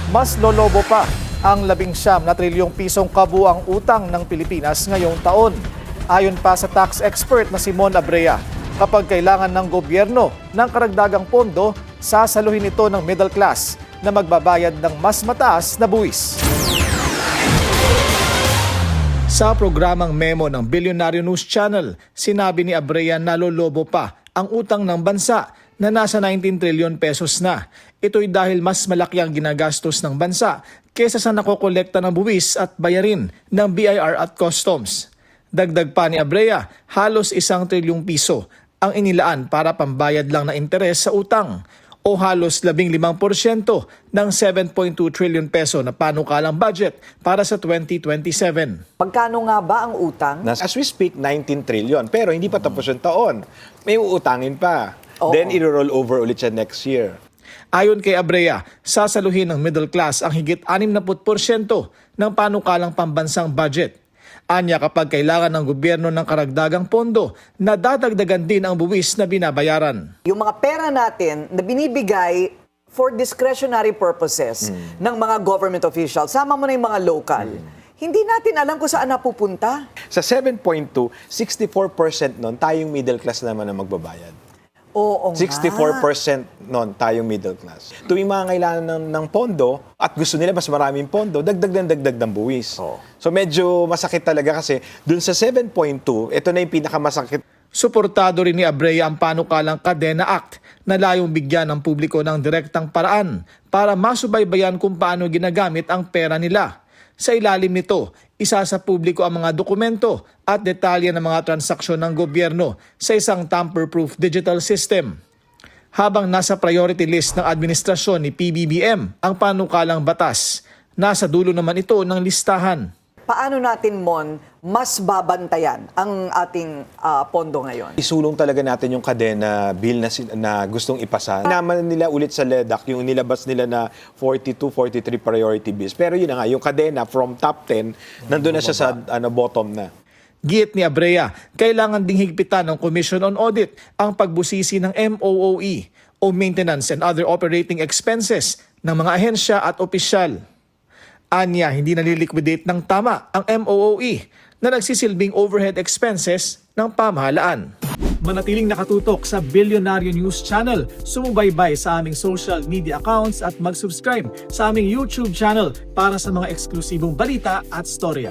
Mas lolobo pa ang 19 na trilyong pisong kabuang utang ng Pilipinas ngayong taon. Ayon pa sa tax expert na Simon Abrea, kapag kailangan ng gobyerno ng karagdagang pondo, sasaluhin ito ng middle class na magbabayad ng mas mataas na buwis. Sa programang Memo ng Billionaire News Channel, sinabi ni Abrea na lolobo pa ang utang ng bansa na nasa 19 trilyon pesos na. Ito'y dahil mas malaki ang ginagastos ng bansa kesa sa nakokolekta ng buwis at bayarin ng BIR at Customs. Dagdag pa ni Abrea, halos 1 trilyong piso ang inilaan para pambayad lang na interes sa utang o halos 15% ng 7.2 trillion peso na panukalang budget para sa 2027. Magkano nga ba ang utang? As we speak, 19 trillion. Pero hindi pa tapos yung taon. May uutangin pa. Oo. Then, i-roll over ulit siya next year. Ayon kay Abrea, sasaluhin ng middle class ang higit 60% ng panukalang pambansang budget. Anya kapag kailangan ng gobyerno ng karagdagang pondo, nadadagdagan din ang buwis na binabayaran. Yung mga pera natin na binibigay for discretionary purposes ng mga government officials, sama mo na yung mga local, hindi natin alam kung saan napupunta. Sa 7.2, 64% nun, tayong middle class naman ang magbabayad. Oo nga. 64% nun, tayong middle class. Tuwing mga kailangan ng pondo at gusto nila mas maraming pondo, dagdag ng buwis. Oo. So medyo masakit talaga kasi dun sa 7.2, ito na yung pinakamasakit. Suportado rin ni Abrea ang panukalang Kadena Act na layong bigyan ng publiko ng direktang paraan para masubaybayan kung paano ginagamit ang pera nila. Sa ilalim nito, isa sa publiko ang mga dokumento at detalye ng mga transaksyon ng gobyerno sa isang tamper-proof digital system. Habang nasa priority list ng administrasyon ni PBBM ang panukalang batas, nasa dulo naman ito ng listahan. Paano natin, Mon, mas babantayan ang ating pondo ngayon? Isulong talaga natin yung kadena bill na gustong ipasa. Naman nila ulit sa LEDAC yung nilabas nila na 42, 43 priority bills. Pero yun na nga, yung kadena from top 10, nandun na siya sa bottom na. Giit ni Abrea, kailangan ding higpitan ng Commission on Audit ang pagbusisi ng MOOE o Maintenance and Other Operating Expenses ng mga ahensya at opisyal. Anya, hindi naliliquidate ng tama ang MOOE na nagsisilbing overhead expenses ng pamahalaan. Manatiling nakatutok sa Billionaire News Channel, sumubaybay sa aming social media accounts at mag-subscribe sa aming YouTube channel para sa mga eksklusibong balita at storya.